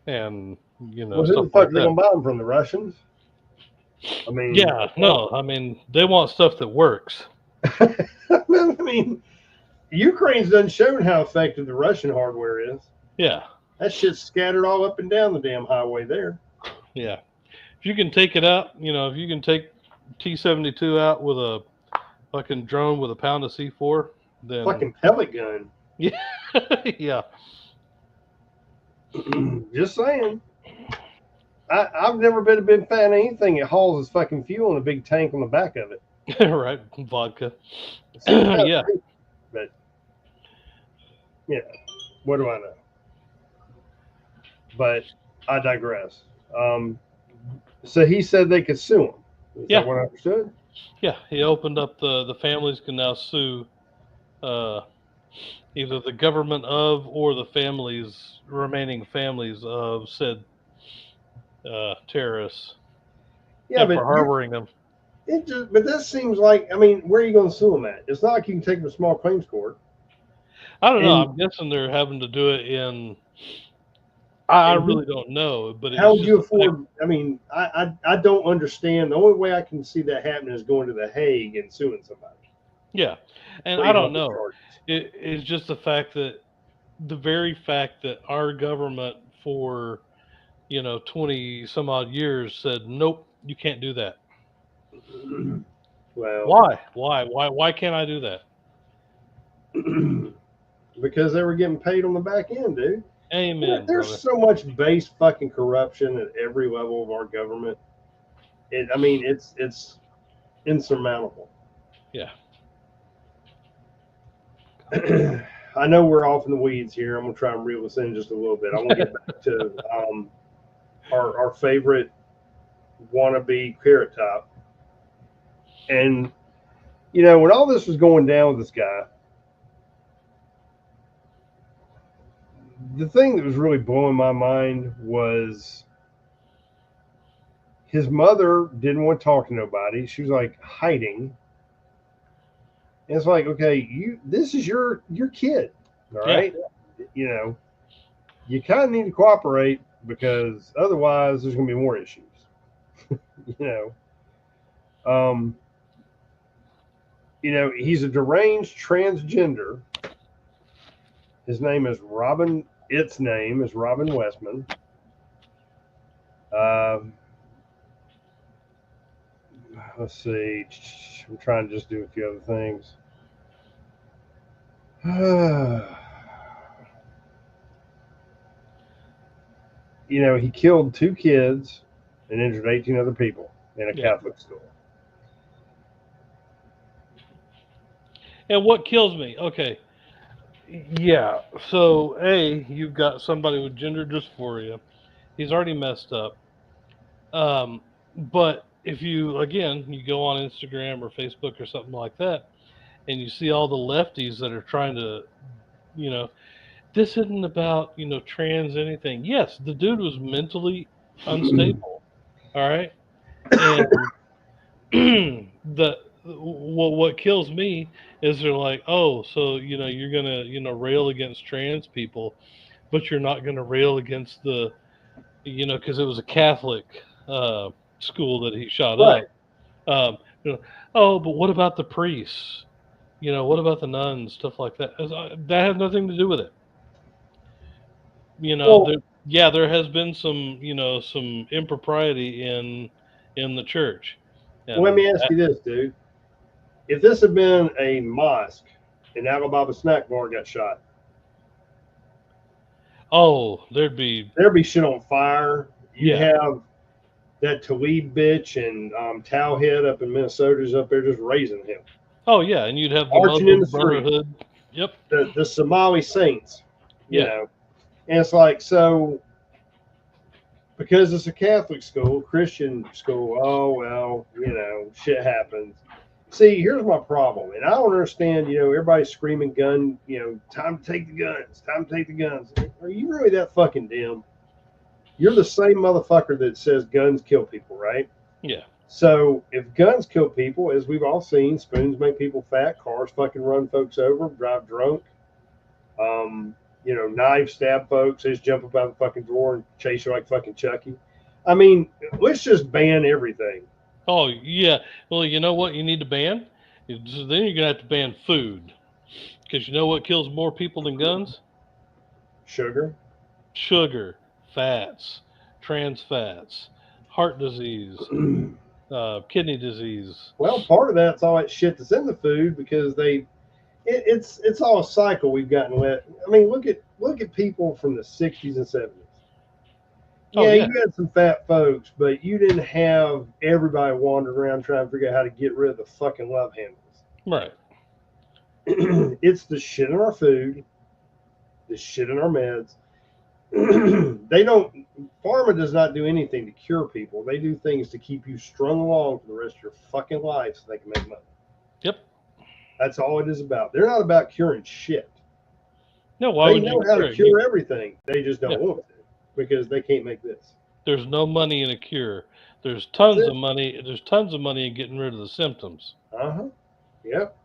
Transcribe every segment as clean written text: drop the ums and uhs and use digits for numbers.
and Well, who stuff the fuck like are they that. gonna buy them from? The Russians? I mean, Yeah, no, I mean they want stuff that works. I mean, Ukraine's done shown how effective the Russian hardware is. Yeah, That shit's scattered all up and down the damn highway there. yeah. If you can take it out, if you can take T-72 out with a fucking drone with a pound of C4, then Fucking pellet gun. yeah, yeah, Just saying. I've never been a big fan of anything that hauls its fucking fuel in a big tank on the back of it. right, vodka. See, no, Yeah, but you know, what do I know? But I digress. Um, so he said they could sue him. Is that yeah, what I understood? yeah. He opened up the families can now sue uh, either the government of or the families remaining families of said terrorists Yeah, and but for harboring them. but that seems like, I mean, where are you going to sue him at? It's not like you can take him to small claims court. I don't know. And I'm guessing they're having to do it in. I and really don't know, but how it's would just you the fact. afford? I mean, I don't understand. The only way I can see that happening is going to the Hague and suing somebody, Yeah, and I pleading don't all the know. charges. It's just the fact that the very fact that our government for 20 some odd years said nope, you can't do that. Well, Why can't I do that? because they were getting paid on the back end, dude. Amen, There's brother. so much base fucking corruption at every level of our government. I mean, it's insurmountable. Yeah. I know we're off in the weeds here. I'm gonna try and reel us in just a little bit. I want to get back to our favorite wannabe carrot top. And when all this was going down with this guy, the thing that was really blowing my mind was his mother didn't want to talk to nobody. She was like hiding. And it's like, okay, this is your kid, all Yeah. right? You know, you kind of need to cooperate because otherwise there's going to be more issues. you know, um, he's a deranged transgender. His name is Robin. Its name is Robin Westman. Um, let's see. I'm trying to just do a few other things. He killed two kids and injured 18 other people in a Yeah. Catholic school. And what kills me? Okay. Yeah. So, you've got somebody with gender dysphoria. He's already messed up. But if you go on Instagram or Facebook or something like that, and you see all the lefties that are trying to, you know, this isn't about, trans anything. Yes, the dude was mentally unstable. All right. And the what kills me is they're like, oh, so you're gonna rail against trans people, but you're not gonna rail against the because it was a Catholic uh, school that he shot Right. up. Um, oh, but what about the priests? What about the nuns? Stuff like that. That has nothing to do with it. Well, Yeah, there has been some impropriety in the church, let and me ask you this, dude. If this had been a mosque and Alibaba snack bar got shot, oh, there'd be there'd be shit on fire. You'd yeah. have that Talib bitch and Towhead up in Minnesota's up there just raising him, Oh yeah, and you'd have the marching in Muslim the street. Brotherhood. Yep. The Somali saints, you Yeah. know. And it's like, so because it's a Catholic school, Christian school, oh, well, shit happens. See, here's my problem. And I don't understand, everybody screaming gun, time to take the guns, time to take the guns. Are you really that fucking dim? You're the same motherfucker that says guns kill people, right? Yeah. So if guns kill people, as we've all seen, spoons make people fat, cars fucking run folks over, drive drunk. Um, knife stab folks. They just jump up out of the fucking drawer and chase you like fucking Chucky. I mean, let's just ban everything. Oh yeah. Well, you know what you need to ban? Then you're gonna have to ban food, because you know what kills more people than guns? Sugar. Sugar, fats, trans fats, heart disease, kidney disease. Well, part of that's all that shit that's in the food because it's all a cycle we've gotten let. I mean, look at people from the '60s and '70s. Oh Yeah, yeah, you had some fat folks, but you didn't have everybody wandering around trying to figure out how to get rid of the fucking love handles. right. It's the shit in our food, the shit in our meds. They don't. Pharma does not do anything to cure people. They do things to keep you strung along for the rest of your fucking life so they can make money. Yep. That's all it is about. They're not about curing shit. No, why They would you know how to cure it? You, cure everything. They just yeah. don't want to because they can't make this. There's no money in a cure. There's That's tons it. of money. There's tons of money in getting rid of the symptoms. Uh huh. Yep.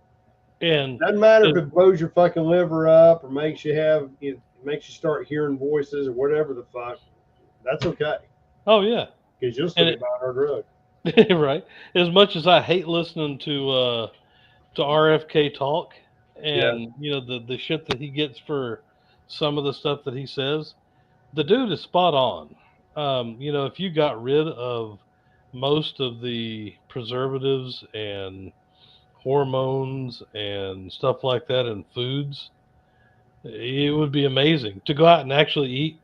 And Doesn't matter if it, it blows your fucking liver up or makes you start hearing voices or whatever the fuck. That's okay oh yeah, because you'll still and be buying our drug. right. As much as I hate listening to RFK talk, Yeah. and the shit that he gets for some of the stuff that he says, the dude is spot on. If you got rid of most of the preservatives and hormones and stuff like that in foods, it would be amazing to go out and actually eat,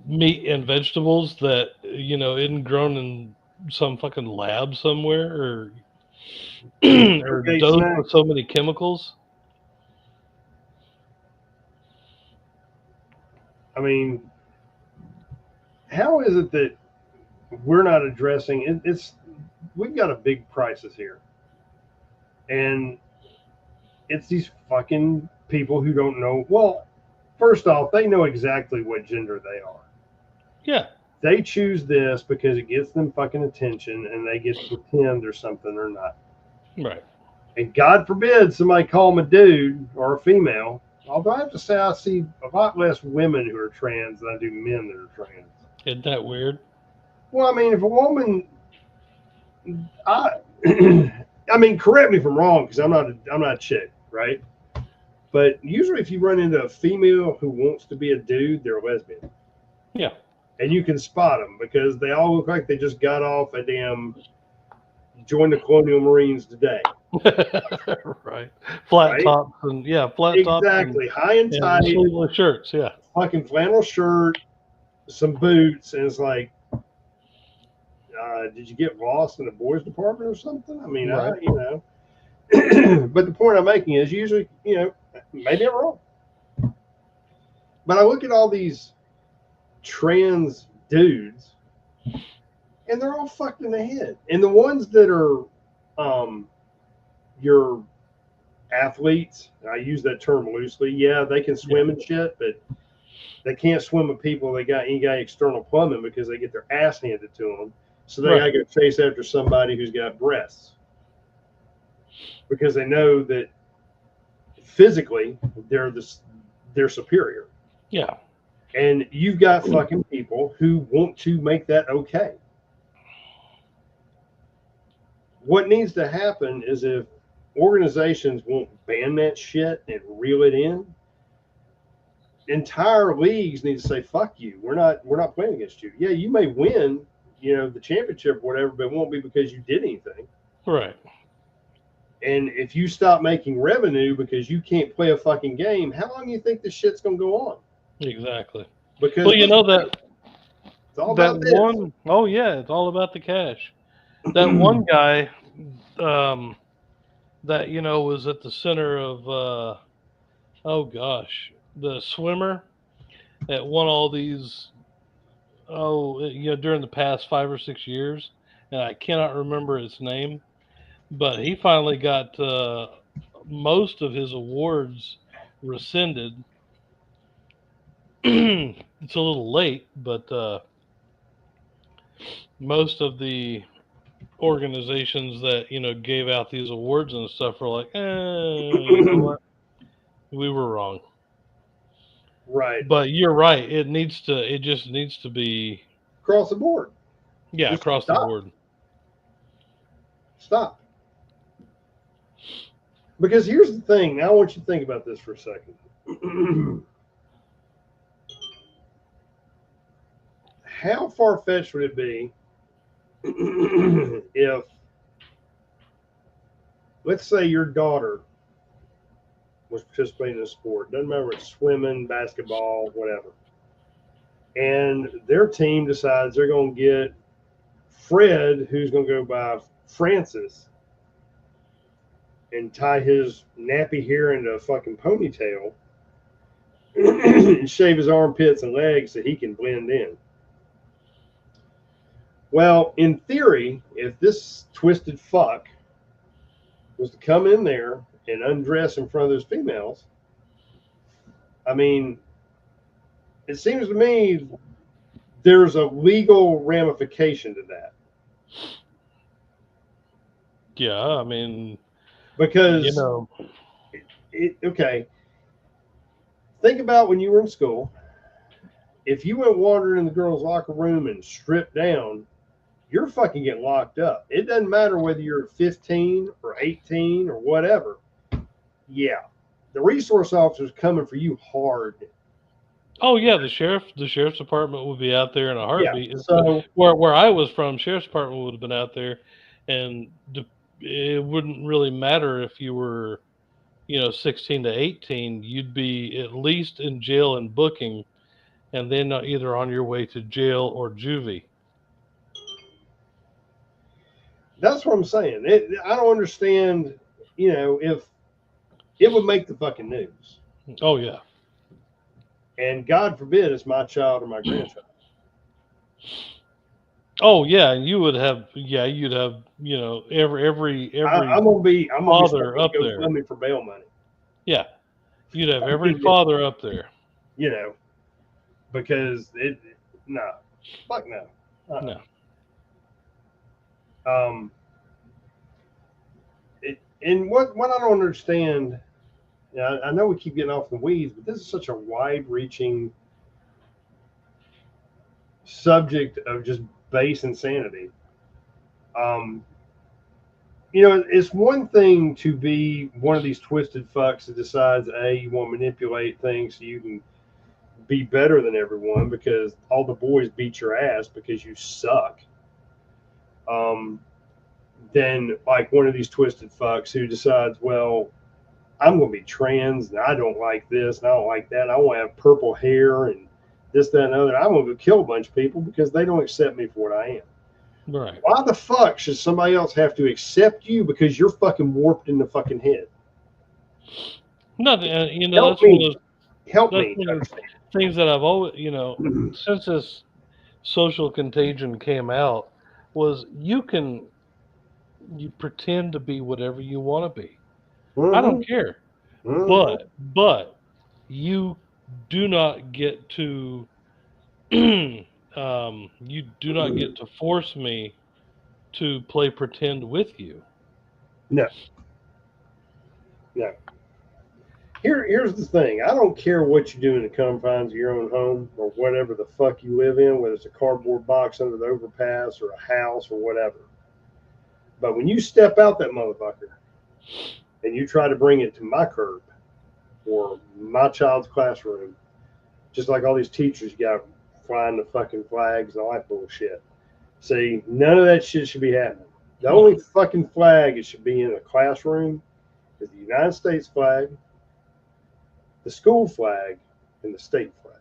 meat and vegetables that isn't grown in some fucking lab somewhere, or or Okay, dosed snack. with so many chemicals. I mean, how is it that we're not addressing it? It's we've got a big crisis here, and it's these fucking people who don't know. Well, first off, they know exactly what gender they are. Yeah, They choose this because it gets them fucking attention, and they get to pretend they're something they're not. right. And God forbid somebody call them a dude or a female. Although I have to say, I see a lot less women who are trans than I do men that are trans. Isn't that weird? Well, I mean, if a woman, I, I mean, correct me if I'm wrong because I'm not a chick, right? But usually, if you run into a female who wants to be a dude, they're a lesbian, Yeah. and you can spot them because they all look like they just got off a damn joined the Colonial Marines today, Right. Flat right? tops and yeah, flat tops Exactly, high and and tight, sleeveless shirts. Yeah. fucking flannel shirt, some boots, and it's like, did you get lost in the boys department or something? I mean, Right. but the point I'm making is usually, maybe I'm wrong, but I look at all these trans dudes and they're all fucked in the head. And the ones that are your athletes, I use that term loosely. Yeah, they can swim and shit, but they can't swim with people they got any guy external plumbing because they get their ass handed to them. So they Right. gotta go chase after somebody who's got breasts because they know that physically they're superior. Yeah. And you've got fucking people who want to make that okay. What needs to happen is if organizations won't ban that shit and reel it in, entire leagues need to say, fuck you. We're not playing against you. Yeah, you may win, the championship or whatever, but it won't be because you did anything. Right. And if you stop making revenue because you can't play a fucking game, how long do you think this shit's gonna go on? Exactly. Because Well, let's face that it, it's all that about this. one oh yeah, it's all about the cash. That one guy, um, that was at the center of oh gosh, the swimmer that won all these, during the past 5 or 6 years, and I cannot remember his name, but he finally got most of his awards rescinded. It's a little late, but most of the organizations that gave out these awards and stuff were like, you know what, we were wrong. Right. But you're right. It just needs to be, Across the board. yeah, Just across the stop. board. Stop. Because here's the thing. Now I want you to think about this for a second. How far fetched would it be if, let's say, your daughter was participating in a sport? Doesn't matter if it's swimming, basketball, whatever. And their team decides they're going to get Fred, who's going to go by Francis, and tie his nappy hair into a fucking ponytail and shave his armpits and legs so he can blend in. Well, in theory, if this twisted fuck was to come in there and undress in front of those females, I mean, it seems to me there's a legal ramification to that. Yeah, I mean, Because, okay, think about when you were in school. If you went wandering in the girls' locker room and stripped down, you're fucking getting locked up. It doesn't matter whether you're 15 or 18 or whatever. Yeah, the resource officer's coming for you hard. oh yeah, the sheriff's department would be out there in a Yeah, heartbeat. so Where I was from, sheriff's department would have been out there, and it wouldn't really matter if you were 16 to 18. You'd be at least in jail and booking, and then either on your way to jail or juvie. that's what I'm saying. I don't understand, if it would make the fucking news. Oh yeah. And God forbid it's my child or my grandchild. Oh yeah, and you'd have every I'm gonna be father starting up to there. GoFundMe for bail money. Yeah, you'd have I every mean, father up there. you know, because no, fuck no. No. Um, and what I don't understand, I know we keep getting off the weeds, but this is such a wide-reaching subject of just base insanity. Um, it's one thing to be one of these twisted fucks that decides, you want to manipulate things so you can be better than everyone because all the boys beat your ass because you suck. Then like one of these twisted fucks who decides, well, I'm going to be trans and I don't like this and I don't like that. I want to have purple hair and this, that, and other. I'm going to go kill a bunch of people because they don't accept me for what I am. Right. Why the fuck should somebody else have to accept you because you're fucking warped in the fucking head? Nothing. Help That's one of me. those. Help That's me one to of those things that I've always, understand. since this social contagion came out, was you pretend to be whatever you want to be. I Mm-hmm. don't care, Mm-hmm. but you do not get to you do not get to force me to play pretend with you. No, no. Here's the thing. I don't care what you do in the confines of your own home or whatever the fuck you live in, whether it's a cardboard box under the overpass or a house or whatever. But when you step out that motherfucker and you try to bring it to my curb or my child's classroom, just like all these teachers you got flying the fucking flags and all that bullshit. See, none of that shit should be happening. The No, only fucking flag it should be in a classroom is the United States flag, the school flag, and the state flag.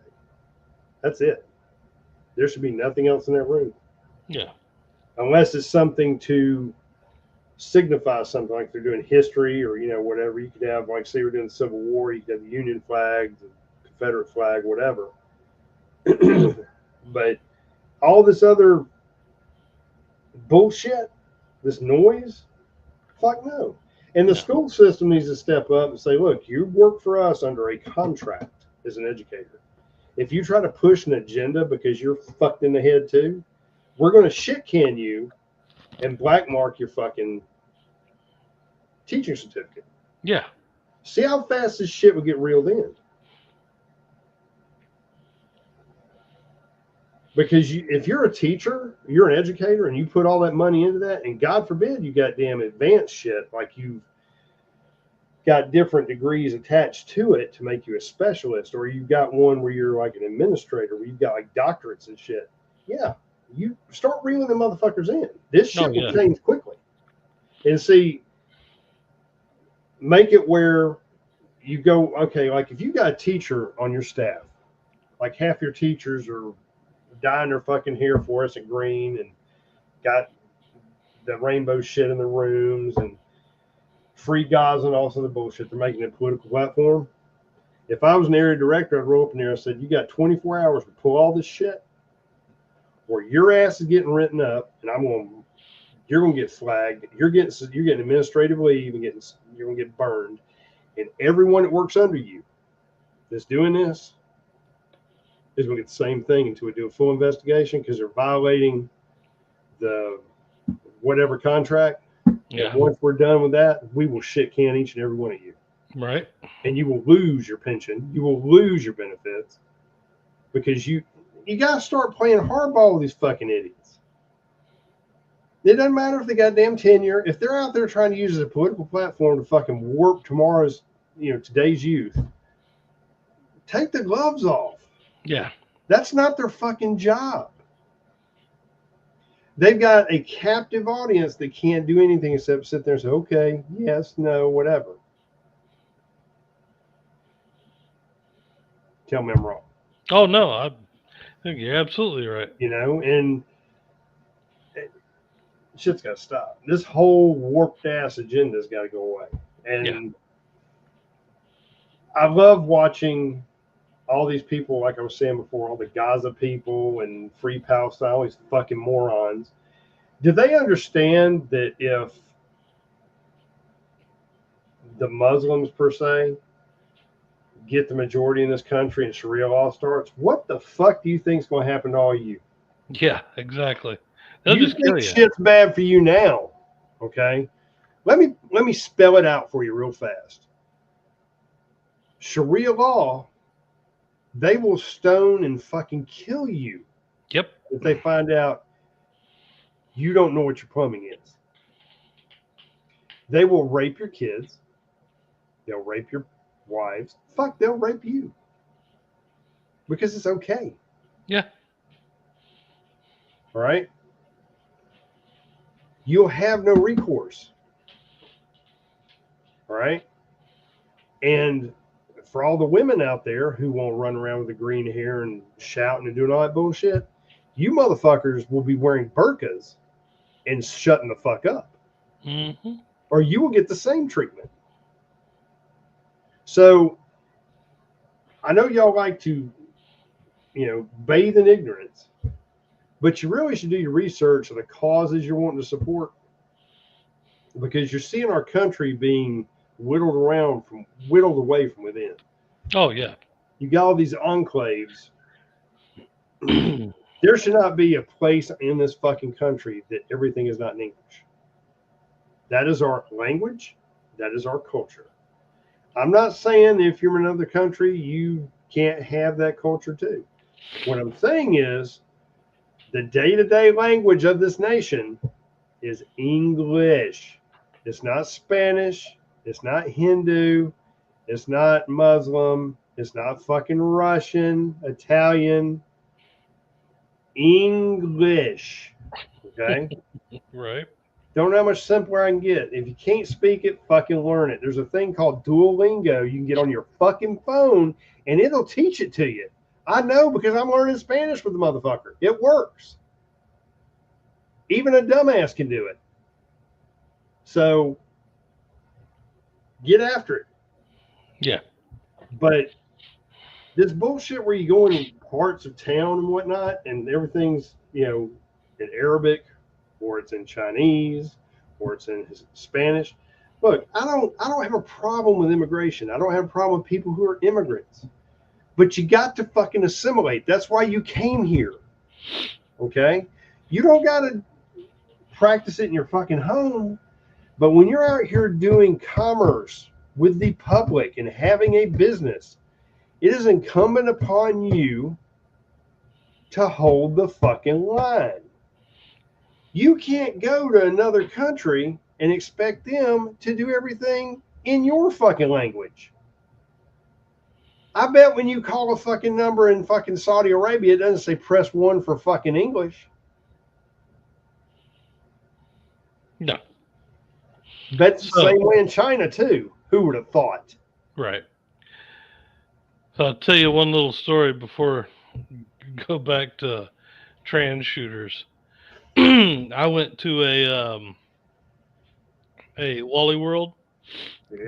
That's it. There should be nothing else in that room. yeah, Unless it's something to signify something like they're doing history or, whatever. You could have, like, say we're doing the Civil War, you could have the Union flag, the Confederate flag, whatever. But all this other bullshit, this noise, fuck no. And the no, school system needs to step up and say, look, you work for us under a contract as an educator. If you try to push an agenda because you're fucked in the head too, we're going to shit can you and black mark your fucking teaching certificate. Yeah. See how fast this shit would get reeled in. Because if you're a teacher, you're an educator, and you put all that money into that, and God forbid you got damn advanced shit, like you've got different degrees attached to it to make you a specialist, or you've got one where you're like an administrator, where you've got like doctorates and shit. Yeah, you start reeling the motherfuckers in. This shit will change quickly. And see, make it where you go, okay, like if you got a teacher on your staff, like half your teachers are dyeing their fucking hair fluorescent green and got the rainbow shit in the rooms and free Gaza and all sorts of bullshit. They're making a political platform. If I was an area director, I'd roll up in there and said, you got 24 hours to pull all this shit, or your ass is getting written up, and you're going to get flagged. You're getting administrative leave and you're going to get burned. And everyone that works under you that's doing this is going to get the same thing until we do a full investigation, because they're violating the whatever contract. Yeah. And once we're done with that, we will shit can each and every one of you. Right. And you will lose your pension. You will lose your benefits, because you got to start playing hardball with these fucking idiots. It doesn't matter if they got damn tenure. If they're out there trying to use it as a political platform to fucking warp today's youth, take the gloves off. Yeah. That's not their fucking job. They've got a captive audience that can't do anything except sit there and say, okay, yes, no, whatever. Tell me I'm wrong. Oh, no, I think you're absolutely right. And shit's got to stop. This whole warped ass agenda's got to go away. And I love watching all these people, like I was saying before, all the Gaza people and Free Palestine, all these fucking morons. Do they understand that if the Muslims, per se, get the majority in this country and Sharia law starts, what the fuck do you think is going to happen to all you? Yeah, exactly. They'll just kill you. Shit's bad for you now, okay? Let me spell it out for you real fast. Sharia law, they will stone and fucking kill you. Yep. If they find out you don't know what your plumbing is. They will rape your kids. They'll rape your wives. Fuck, they'll rape you. Because it's okay. Yeah. All right? You'll have no recourse. All right? And for all the women out there who won't run around with the green hair and shouting and doing all that bullshit, you motherfuckers will be wearing burqas and shutting the fuck up. Mm-hmm. Or you will get the same treatment. So I know y'all like to, bathe in ignorance, but you really should do your research on the causes you're wanting to support, because you're seeing our country being whittled away from within. Oh, yeah. You got all these enclaves. There should not be a place in this fucking country that everything is not in English. That is our language. That is our culture. I'm not saying if you're in another country, you can't have that culture too. What I'm saying is the day-to-day language of this nation is English. It's not Spanish. It's not Hindu. It's not Muslim. It's not fucking Russian, Italian. English. Okay? Right. Don't know how much simpler I can get. If you can't speak it, fucking learn it. There's a thing called Duolingo you can get on your fucking phone, and it'll teach it to you. I know, because I'm learning Spanish with the motherfucker. It works. Even a dumbass can do it. So get after it. Yeah. But this bullshit where you go in parts of town and whatnot, and everything's, in Arabic, or it's in Chinese, or it's in Spanish. Look, I don't have a problem with immigration. I don't have a problem with people who are immigrants. But you got to fucking assimilate. That's why you came here. Okay? You don't got to practice it in your fucking home. But when you're out here doing commerce with the public and having a business, it is incumbent upon you to hold the fucking line. You can't go to another country and expect them to do everything in your fucking language. I bet when you call a fucking number in fucking Saudi Arabia, it doesn't say press 1 for fucking English. No. Bet it's the same way in China too. Who would have thought? Right. So I'll tell you one little story before we go back to trans shooters. I went to a Wally World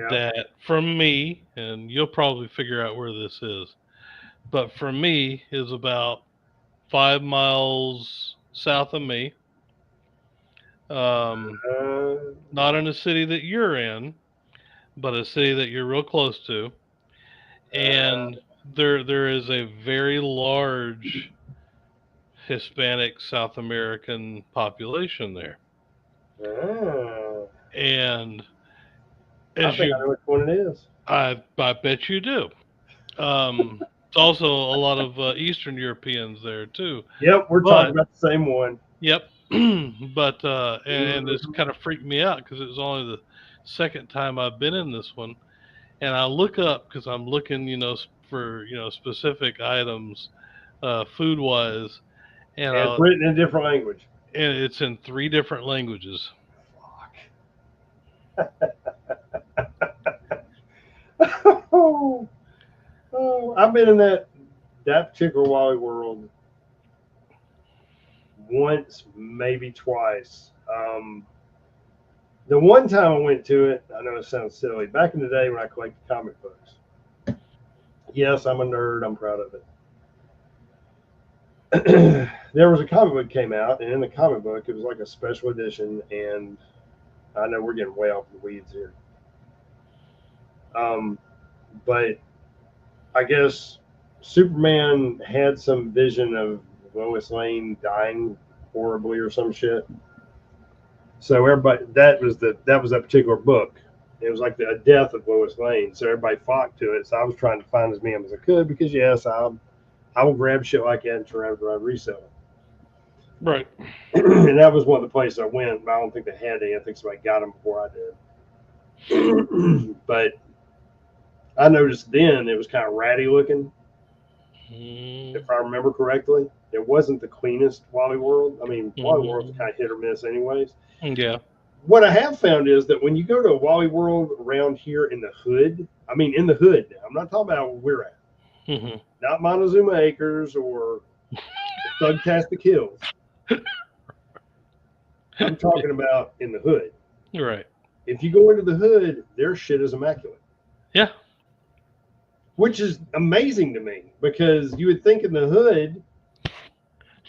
that from me, and you'll probably figure out where this is, but from me is about 5 miles south of me. Not in a city that you're in, but a city that you're real close to. And there is a very large Hispanic South American population there. And I as think I know which one it is. I bet you do. It's also a lot of Eastern Europeans there too. Yep, we're talking about the same one. Yep. But and this kind of freaked me out because it was only the second time I've been in this one, and I look up because I'm looking, for specific items, food wise, and it's written in a different language. And it's in 3 different languages. Oh, I've been in that particular Wally World once, maybe twice. The one time I went to it, I know it sounds silly. Back in the day when I collected comic books. Yes, I'm a nerd. I'm proud of it. There was a comic book came out, and in the comic book, it was like a special edition. And I know we're getting way off the weeds here. But I guess Superman had some vision of Lois Lane dying horribly or some shit. So everybody, that was that particular book. It was like a death of Lois Lane. So everybody flocked to it. So I was trying to find as many as I could because yes, I will grab shit like that and turn around and resell it. Right. And that was one of the places I went, but I don't think they had any. I think somebody got them before I did. But I noticed then it was kind of ratty looking. If I remember correctly, it wasn't the cleanest Wally World. I mean, Wally World's kind of hit or miss, anyways. Yeah. What I have found is that when you go to a Wally World around here in the hood, I mean, in the hood now, I'm not talking about where we're at. Not Montezuma Acres or Thugtastic Hills. I'm talking about in the hood. Right. If you go into the hood, their shit is immaculate. Yeah. Which is amazing to me because you would think in the hood,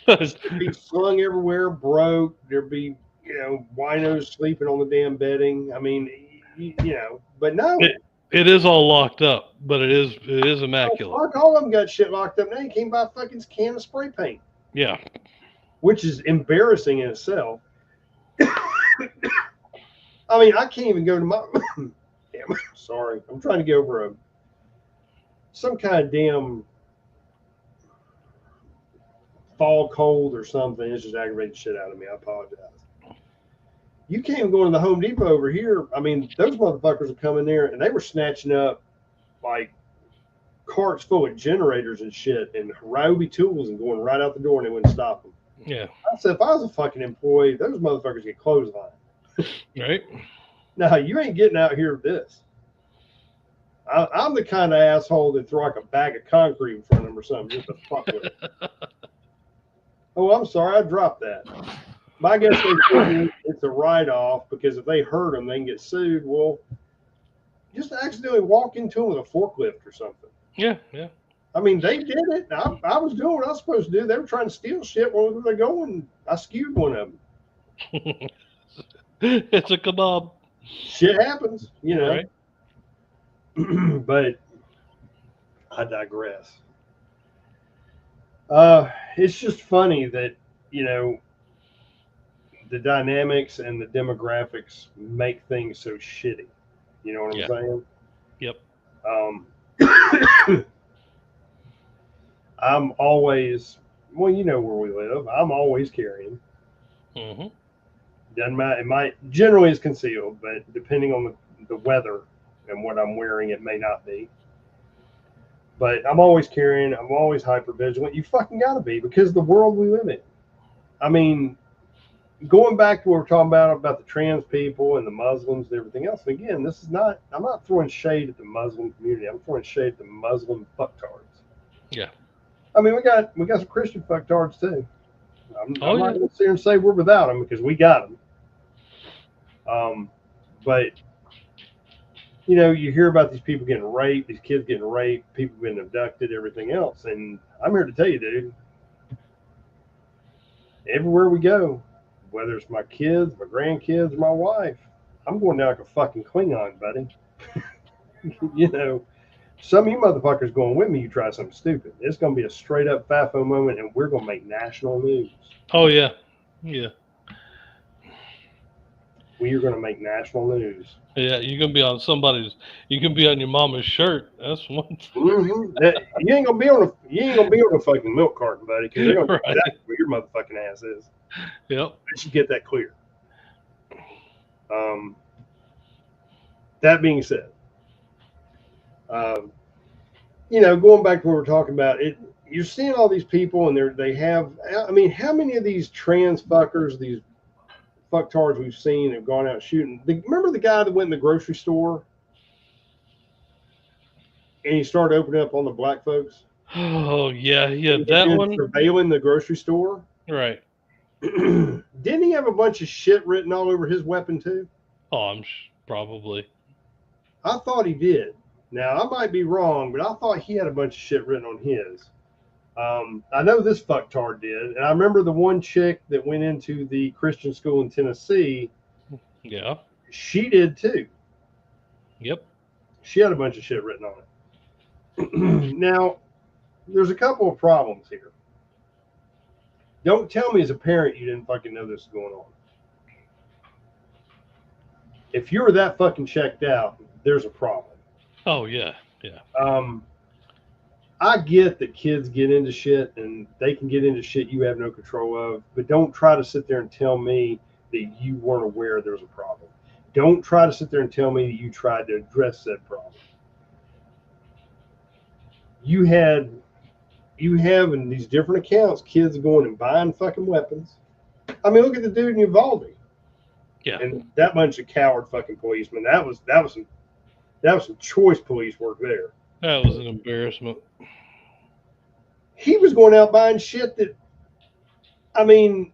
it'd be slung everywhere, broke. There'd be, winos sleeping on the damn bedding. I mean, but no. It is all locked up, but it is immaculate. Oh, fuck, all of them got shit locked up. Now you can't buy a fucking can of spray paint. Yeah. Which is embarrassing in itself. I mean, I can't even go to my. Damn, sorry. I'm trying to go over some kind of damn fall cold or something. It's just aggravating shit out of me. I apologize. You can't even go into the Home Depot over here. I mean, those motherfuckers would come in there and they were snatching up like carts full of generators and shit and Ryobi tools and going right out the door and they wouldn't stop them. Yeah. I said, if I was a fucking employee, those motherfuckers get clothesline. Right. No, you ain't getting out here with this. I'm the kind of asshole that throw like a bag of concrete in front of them or something just to fuck with it. Oh, I'm sorry, I dropped that. My guess it's a write-off because if they hurt them, they can get sued. Well, just accidentally walk into them with a forklift or something. Yeah, yeah. I mean, they did it. I was doing what I was supposed to do. They were trying to steal shit where they going. I skewed one of them. It's a kebab. Shit happens, Right. But I digress. It's just funny that, the dynamics and the demographics make things so shitty. You know what I'm Yeah. saying? Yep. Um, I'm always, well, you know where we live. I'm always carrying. Hmm. Doesn't matter. It might generally is concealed, but depending on the weather and what I'm wearing, it may not be. But I'm always carrying. I'm always hyper vigilant. You fucking gotta be because the world we live in. I mean, going back to what we're talking about the trans people and the Muslims and everything else. And again, this is not. I'm not throwing shade at the Muslim community. I'm throwing shade at the Muslim fucktards. Yeah. I mean, we got some Christian fucktards too. Oh I'm not yeah. going to sit here and say we're without them because we got them. But you hear about these people getting raped, these kids getting raped, people getting abducted, everything else, and I'm here to tell you, dude. Everywhere we go, whether it's my kids, my grandkids, or my wife, I'm going down like a fucking Klingon, buddy. you know, some of you motherfuckers going with me, you try something stupid. It's going to be a straight up FAFO moment, and we're going to make national news. Oh yeah. Yeah. We are going to make national news. Yeah. You can be on somebody's. You can be on your mama's shirt. That's one. You ain't gonna be on a fucking milk carton, buddy, because they're gonna do Right. exactly where your motherfucking ass is. Yep. I should get that clear. Um, that being said, um, going back to what we're talking about, you're seeing all these people, and they have. I mean, how many of these trans fuckers, these fucktards we've seen, have gone out shooting? Remember the guy that went in the grocery store and he started opening up on the black folks? Oh yeah. Yeah. He had That been one. surveilling the grocery store. Right. Didn't he have a bunch of shit written all over his weapon too? Oh, probably. I thought he did. Now I might be wrong, but I thought he had a bunch of shit written on his. I know this fucktard did, and I remember the one chick that went into the Christian school in Tennessee. Yeah. She did too. Yep. She had a bunch of shit written on it. Now, there's a couple of problems here. Don't tell me as a parent you didn't fucking know this was going on. If you were that fucking checked out, there's a problem. Oh yeah. Yeah. I get that kids get into shit and they can get into shit you have no control of, but don't try to sit there and tell me that you weren't aware there was a problem. Don't try to sit there and tell me that you tried to address that problem. You have in these different accounts kids going and buying fucking weapons. I mean, look at the dude in Uvalde. Yeah. And that bunch of coward fucking policemen. That was some choice police work there. That was an embarrassment. He was going out buying shit that, I mean,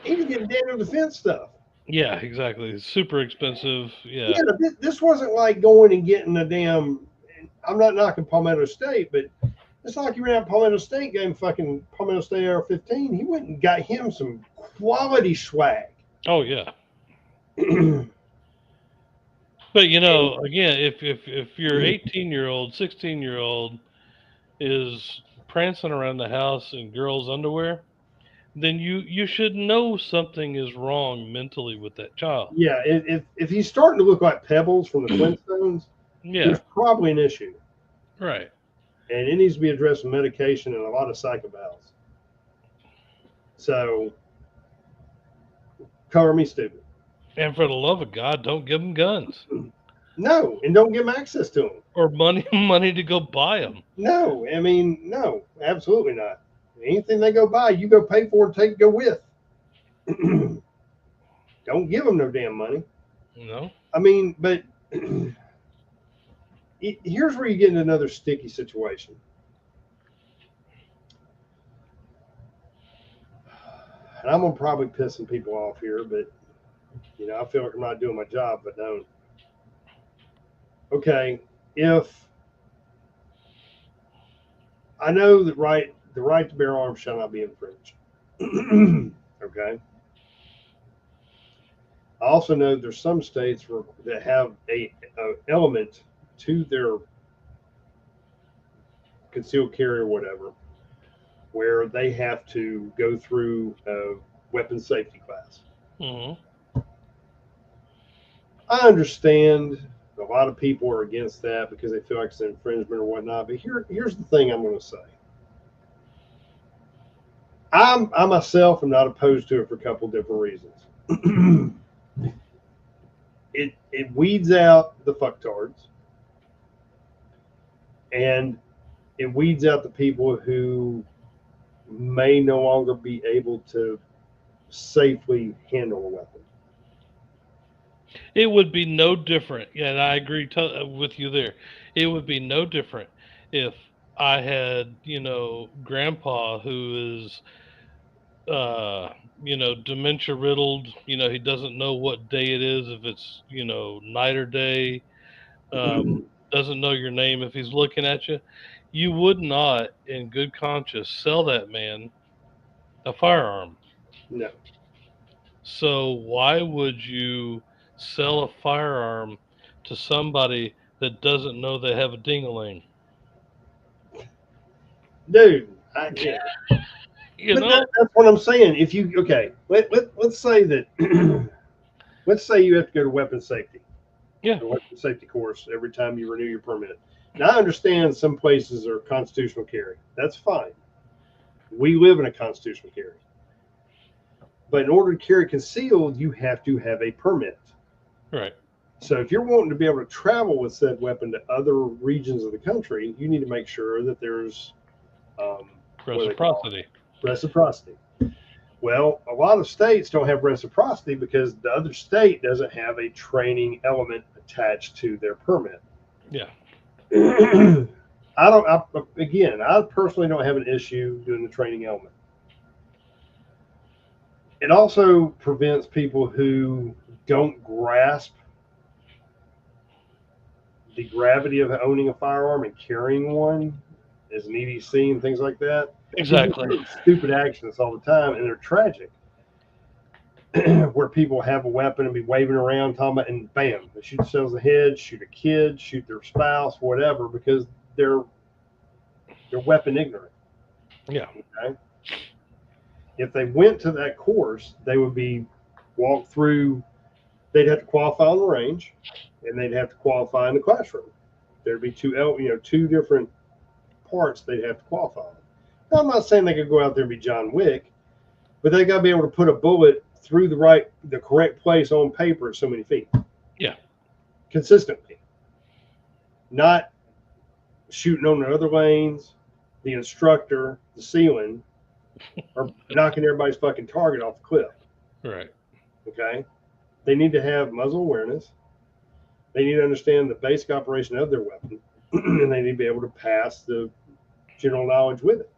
he was getting Daniel Defense stuff. Yeah. Exactly. Super expensive. Yeah. Yeah, this wasn't like going and getting a damn. I'm not knocking Palmetto State, but it's like you ran out Palmetto State game fucking Palmetto State AR-15. He went and got him some quality swag. Oh yeah. But again, if your 18-year-old, 16-year-old is prancing around the house in girls' underwear, then you should know something is wrong mentally with that child. Yeah, if he's starting to look like Pebbles from the Flintstones, Yeah. there's probably an issue, Right. and it needs to be addressed with medication and a lot of psychobals. So, color me stupid. And for the love of God, don't give them guns No, and don't give them access to them. or money to go buy them. No, I mean, no, absolutely not. Anything they go buy, you go pay for and go with. Don't give them no damn money. No. I mean, but here's where you get into another sticky situation. And I'm gonna probably piss some people off here, but I feel like I'm not doing my job, but don't. Okay, if I know that the right to bear arms shall not be infringed. Okay. I also know there's some states that have a element to their concealed carry or whatever, where they have to go through weapons safety class. Hmm. I understand a lot of people are against that because they feel like it's an infringement or whatnot. But here's the thing I'm going to say. I myself am not opposed to it for a couple different reasons. It weeds out the fucktards, and it weeds out the people who may no longer be able to safely handle a weapon. It would be no different. Yeah, and I agree with you there. It would be no different if I had, grandpa who is, uh, dementia riddled. He doesn't know what day it is, if it's, night or day. Doesn't know your name if he's looking at you. You would not, in good conscience, sell that man a firearm. No, So why would you sell a firearm to somebody that doesn't know they have a ding-a-ling? dude. You But know? that's what I'm saying. If you okay, let's say that let's say you have to go to weapons safety, Yeah, the weapons safety course every time you renew your permit. Now I understand some places are constitutional carry. That's fine. We live in a constitutional carry. But in order to carry concealed, you have to have a permit. right. So if you're wanting to be able to travel with said weapon to other regions of the country, you need to make sure that there's what do they call Reciprocity. it? Reciprocity. Well, a lot of states don't have reciprocity because the other state doesn't have a training element attached to their permit. Yeah. Again, I personally don't have an issue doing the training element. It also prevents people who don't grasp the gravity of owning a firearm and carrying one as an EDC and things like that. Because you Exactly. see stupid accidents all the time and they're tragic. Where people have a weapon and be waving around, talking about, and bam, they shoot themselves in the head, shoot a kid, shoot their spouse, whatever, because they're weapon ignorant. Yeah. Okay, if they went to that course, they would be walked through. They'd have to qualify on the range, and they'd have to qualify in the classroom. There'd be two different parts they'd have to qualify on. Now, I'm not saying they could go out there and be John Wick, but they got to be able to put a bullet through the correct place on paper at so many feet. Yeah. Consistently, not shooting on the other lanes, the instructor, the ceiling, or knocking everybody's fucking target off the cliff. Right. Okay, they need to have muzzle awareness. They need to understand the basic operation of their weapon, and they need to be able to pass the general knowledge with it.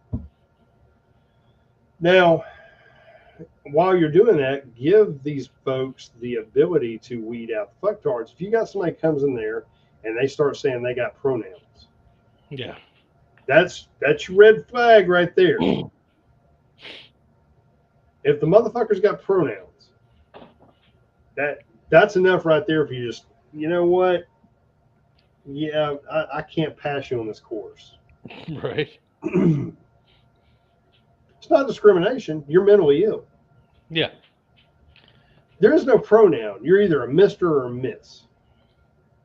Now, while you're doing that, give these folks the ability to weed out the fucktards. If you got somebody comes in there and they start saying they got pronouns, Yeah. that's your red flag right there. If the motherfucker's got pronouns, that's enough right there for you. Just, you know what? Yeah, I can't pass you on this course. Right. It's not discrimination. You're mentally ill. Yeah. There is no pronoun. You're either a Mr. or a Miss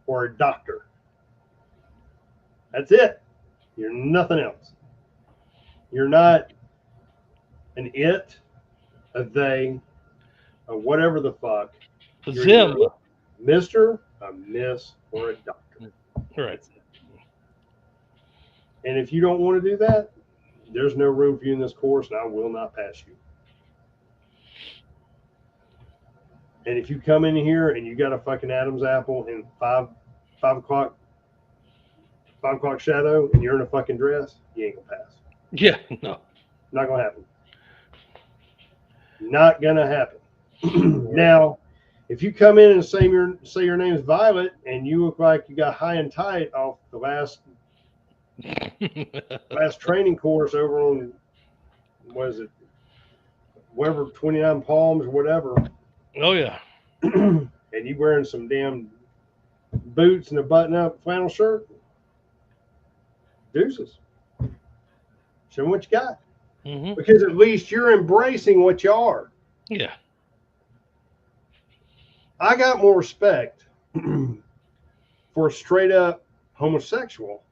or a doctor. That's it. You're nothing else. You're not an it, a they, a whatever the fuck. You're either Zim. a Mr., a Miss, or a doctor. Right. And if you don't want to do that, there's no room for you in this course, and I will not pass you. And if you come in here and you got a fucking Adam's apple and five o'clock shadow and you're in a fucking dress, you ain't gonna pass. Yeah. No. Not gonna happen. Not gonna happen. Now, if you come in and say your name is Violet and you look like you got high and tight off the last training course over on, what is it, whatever, 29 Palms or whatever, Oh yeah. and you wearing some damn boots and a button-up flannel shirt, deuces. Show them what you got. Hmm. Because at least you're embracing what you are. Yeah. I got more respect for a straight up homosexual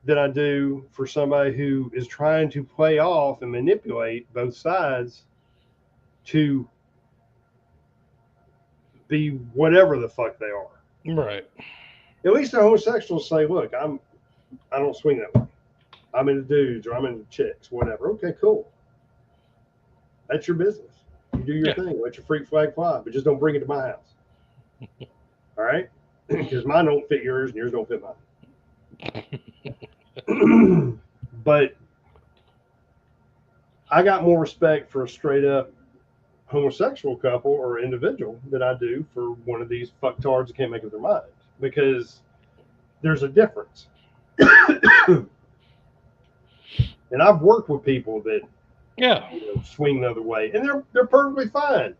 than I do for somebody who is trying to play off and manipulate both sides to be whatever the fuck they are. Right. At least the homosexuals say, "Look, I don't swing that way. I'm into dudes or I'm into chicks, whatever." Okay, cool. That's your business. You do your Yeah. thing. Let your freak flag fly, but just don't bring it to my house. All right? Because mine don't fit yours and yours don't fit mine. But I got more respect for a straight up homosexual couple or individual than I do for one of these fucktards that can't make up their mind. Because there's a difference. And I've worked with people that Yeah. swing the other way, and they're perfectly fine.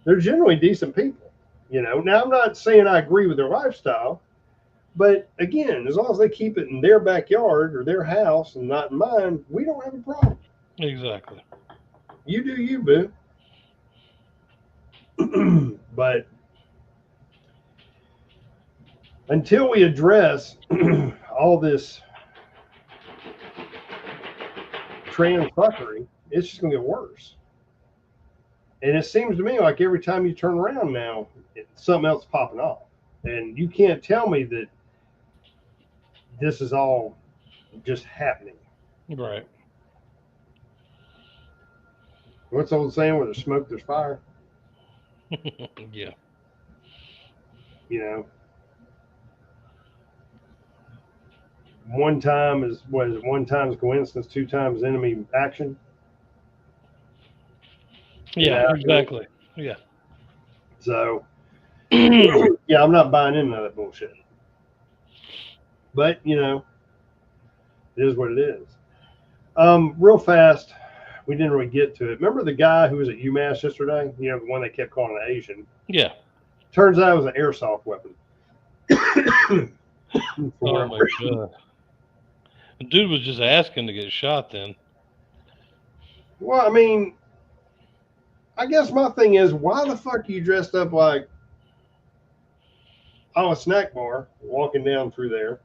They're generally decent people. Now I'm not saying I agree with their lifestyle, but again, as long as they keep it in their backyard or their house and not in mine, we don't have a problem. Exactly. You do you, boo. But until we address all this trans fuckery, it's just going to get worse. And it seems to me like every time you turn around now, something else is popping off. And you can't tell me that this is all just happening. Right. What's the old saying? Where there's smoke, there's fire. Yeah. You know, one time is what is it? One time is coincidence, two times enemy action. You Yeah. know, Exactly. Yeah. so yeah, I'm not buying into that bullshit. But it is what it is. Real fast, we didn't really get to it. Remember the guy who was at UMass yesterday? The one they kept calling an Asian. Yeah. Turns out it was an airsoft weapon. Oh my god. The dude was just asking to get shot then. Well, I mean, I guess my thing is, why the fuck are you dressed up like a snack bar walking down through there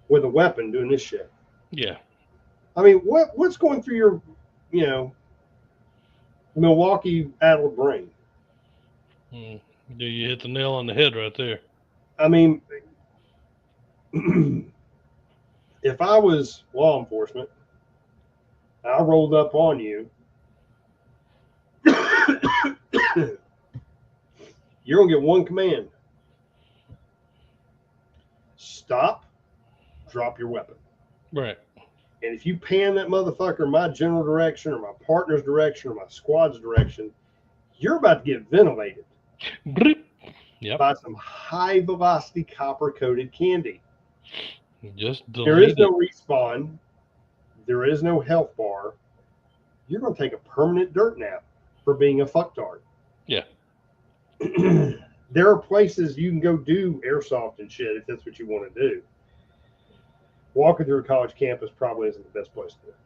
with a weapon doing this shit? Yeah. I mean, what's going through your, you know, Milwaukee addled brain? Mm. You hit the nail on the head right there. I mean, if I was law enforcement, I rolled up on you, you're gonna get one command: stop, drop your weapon. Right. And if you pan that motherfucker in my general direction or my partner's direction or my squad's direction, you're about to get ventilated Yep. by some high velocity copper coated candy. Just There is delete it. no respawn, there is no health bar. You're going to take a permanent dirt nap for being a fucktard. Yeah. There are places you can go do airsoft and shit if that's what you want to do. Walking through a college campus probably isn't the best place to do it.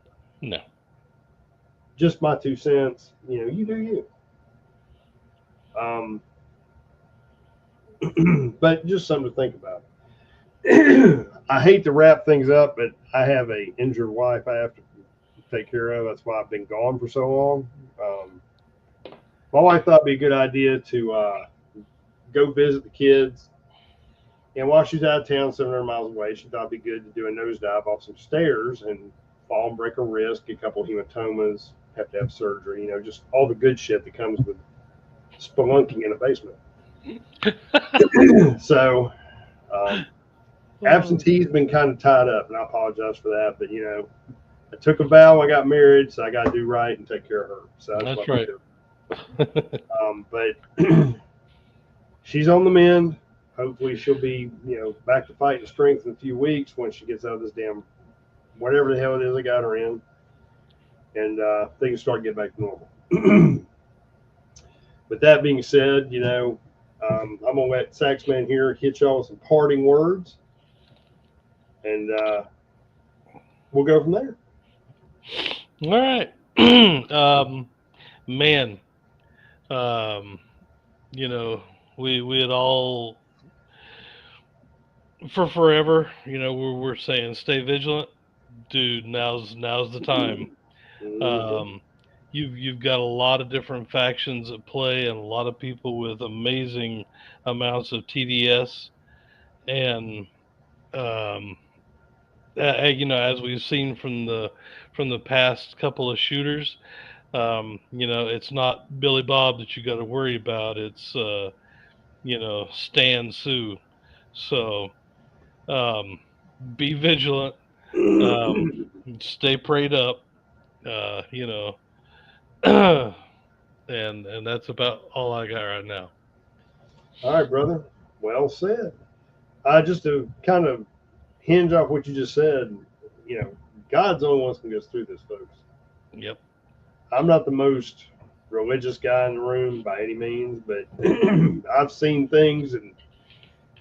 No. Just my 2 cents. You do you. But just something to think about. I hate to wrap things up, but I have a injured wife I have to take care of. That's why I've been gone for so long. My wife thought it'd be a good idea to go visit the kids. And while she's out of town, 700 miles away, she thought it'd be good to do a nosedive off some stairs and fall and break a wrist, get a couple of hematomas, have to have surgery. Just all the good shit that comes with spelunking in a basement. So, absentee's been kind of tied up, and I apologize for that. But I took a vow. I got married, so I got to do right and take care of her. So That's right. But she's on the mend. Hopefully, she'll be back to fighting strength in a few weeks when she gets out of this damn whatever the hell it is I got her in, and things start getting back to normal. But that being said, I'm gonna let Saxman here hit y'all with some parting words, and we'll go from there. All right. man, um, we had all for forever, we're saying stay vigilant, dude. Now's the time. Mhm. Um, you've got a lot of different factions at play and a lot of people with amazing amounts of TDS and um, as we've seen from the past couple of shooters, it's not Billy Bob that you got to worry about. It's Stan Sue. So um, be vigilant. Um, stay prayed up. Uh, you know, and that's about all I got right now. All right, brother. Well said. Just to kind of hinge off what you just said, you know, God's the only one can get us through this, folks. Yep. I'm not the most religious guy in the room by any means, but I've seen things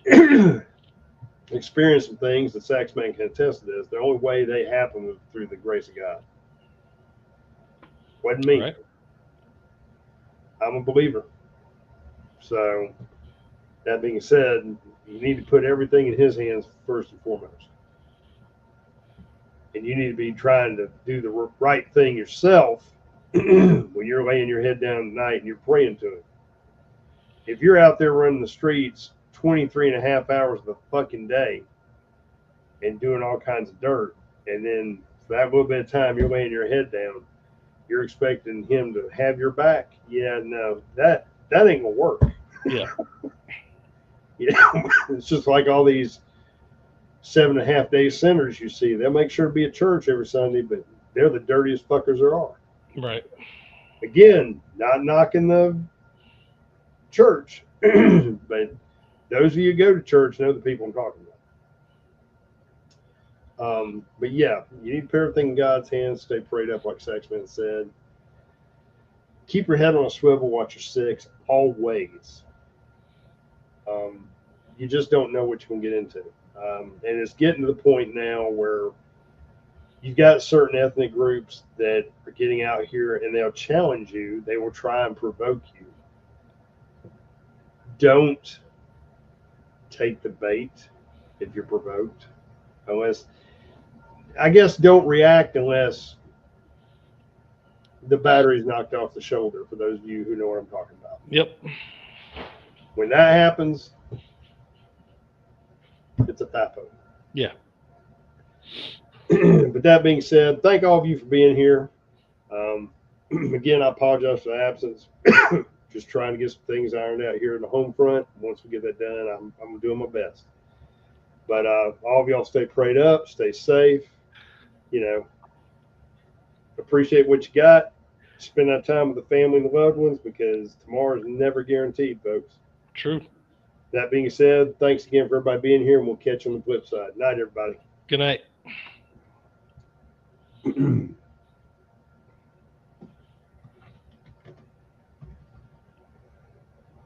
and experienced some things that Saxman can attest to this. The only way they happen was through the grace of God. Wasn't All me. right. I'm a believer. So that being said, you need to put everything in His hands first and foremost, and you need to be trying to do the right thing yourself when you're laying your head down at night and you're praying to Him. If you're out there running the streets 23 and a half hours of the fucking day and doing all kinds of dirt, and then for that little bit of time you're laying your head down, you're expecting Him to have your back. Yeah, no, that ain't gonna work. Yeah. You know, it's just like all these 7.5 day centers you see. They'll make sure to be at church every Sunday, but they're the dirtiest fuckers there are. Right. Again, not knocking the church, but those of you who go to church know the people I'm talking about. But yeah, you need to put everything in God's hands. Stay prayed up, like Saxman said. Keep your head on a swivel. Watch your six always. Um, you just don't know what you can get into, and it's getting to the point now where you've got certain ethnic groups that are getting out here and they'll challenge you. They will try and provoke you. Don't take the bait if you're provoked, unless I guess don't react unless the battery's knocked off the shoulder. For those of you who know what I'm talking about, Yep. when that happens, it's a typo. Yeah. But that being said, thank all of you for being here. Um, again, I apologize for the absence. Just trying to get some things ironed out here in the home front. Once we get that done, I'm doing my best. But all of y'all stay prayed up, stay safe. You know, appreciate what you got. Spend that time with the family and the loved ones because tomorrow's never guaranteed, folks. True. That being said, thanks again for everybody being here, and we'll catch you on the flip side. Night, everybody. Good night.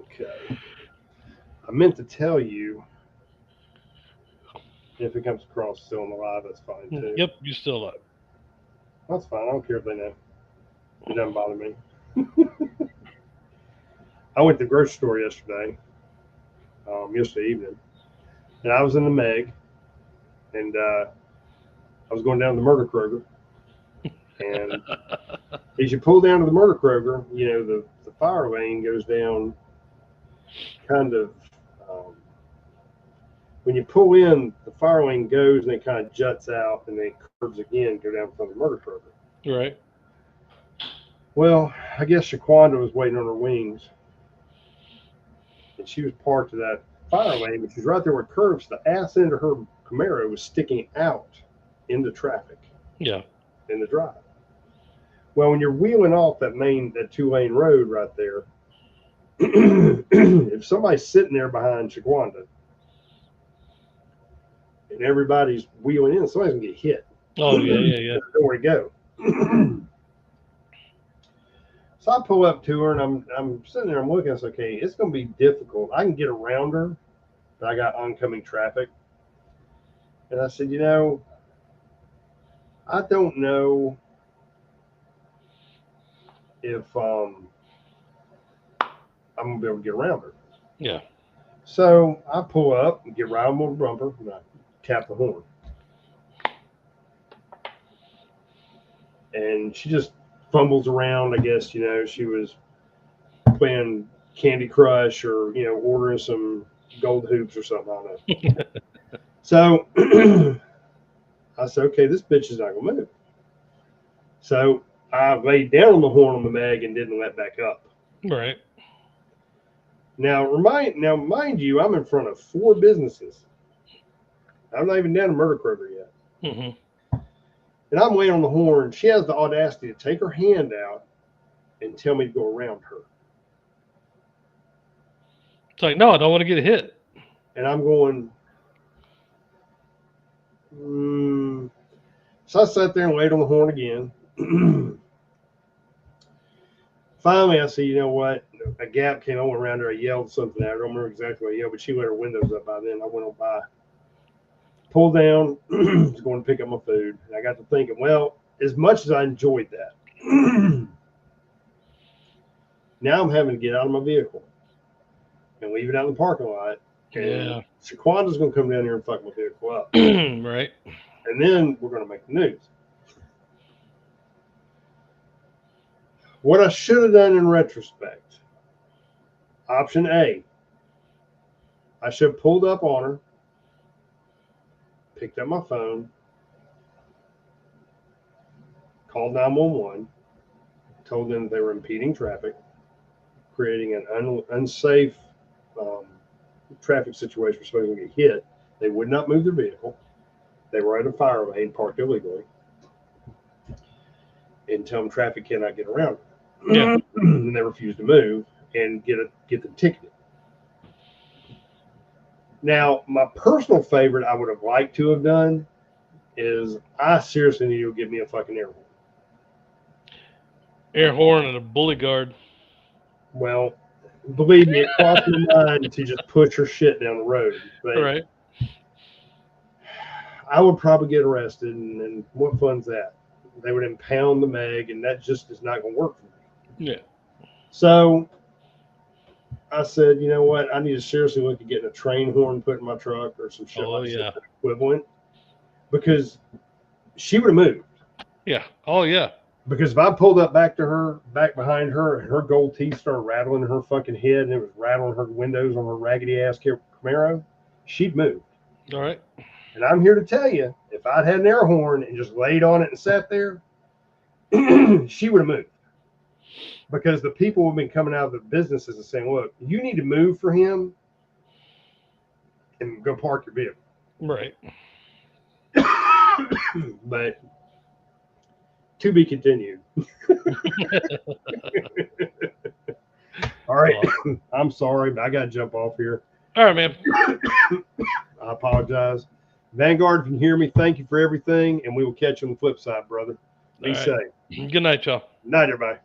Okay. I meant to tell you if it comes across still in the live, that's fine too. Yep. You still alive. That's fine. I don't care if they know. It doesn't bother me. I went to the grocery store yesterday evening, and I was in the Meg, and I was going down to the Murder Kroger, and as you pull down to the Murder Kroger, you know the fire lane goes down kind of. Um, when you pull in, the fire lane goes and it kind of juts out and then curves again, go down from the Murder Kroger. Right. Well, I guess Shaquanda was waiting on her wings, and she was parked to that fire lane, which was right there where it curves. The ass end of her Camaro was sticking out into traffic Yeah. in the drive. Well, when you're wheeling off that 2-lane road right there, if somebody's sitting there behind Shaquanda and everybody's wheeling in, somebody's gonna get hit. Oh yeah. Yeah. Yeah. There's nowhere to go. So I pull up to her and I'm sitting there, I'm looking, I said, okay, it's gonna be difficult. I can get around her, but I got oncoming traffic. And I said, I don't know if I'm gonna be able to get around her. Yeah. So I pull up and get right on the bumper and I tap the horn. And she just fumbles around. I guess, she was playing Candy Crush or, ordering some gold hoops or something. I don't know. So I said, okay, this bitch is not going to move. So I laid down on the horn on the Meg and didn't let back up. Right. Now, mind you, I'm in front of 4 businesses. I'm not even down to Murder Kroger yet. Mm-hmm. And I'm laying on the horn. She has the audacity to take her hand out and tell me to go around her. It's like, no, I don't want to get hit. And I'm going, So I sat there and laid on the horn again. Finally, I said, you know what? A gap came. I went around her. I yelled something at her. I don't remember exactly what I yelled, but she let her windows up by then. I went on by, pulled down, was going to pick up my food. And I got to thinking, well, as much as I enjoyed that, now I'm having to get out of my vehicle and leave it out in the parking lot. And Shaquanda's going to come down here and fuck my vehicle up. Right. And then we're going to make the news. What I should have done in retrospect, option A, I should have pulled up on her, picked up my phone, called 911, told them they were impeding traffic, creating an unsafe traffic situation for somebody to get hit. They would not move their vehicle. They were at a fire lane, parked illegally, and tell them traffic cannot get around. Yeah. And they refused to move and get them ticketed. Now, my personal favorite I would have liked to have done is I seriously need to give me a fucking air horn. Air horn and a bully guard. Well, believe me, it crossed my mind to just push her shit down the road. But Right. I would probably get arrested, and what fun's that? They would impound the Meg, and that just is not going to work for me. Yeah. So I said, you know what? I need to seriously look at getting a train horn put in my truck or some shit equivalent, because she would have moved. Yeah. Oh, yeah. Because if I pulled up back behind her, and her gold teeth started rattling in her fucking head, and it was rattling her windows on her raggedy ass Camaro, she'd move. All right. And I'm here to tell you, if I'd had an air horn and just laid on it and sat there, she would have moved. Because the people would have been coming out of the businesses and saying, look, you need to move for him and go park your vehicle. Right. But to be continued. All right. Well, I'm sorry, but I got to jump off here. All right, man. I apologize. Vanguard, if you can hear me, thank you for everything, and we will catch you on the flip side, brother. Be safe. Good night, y'all. Night, everybody.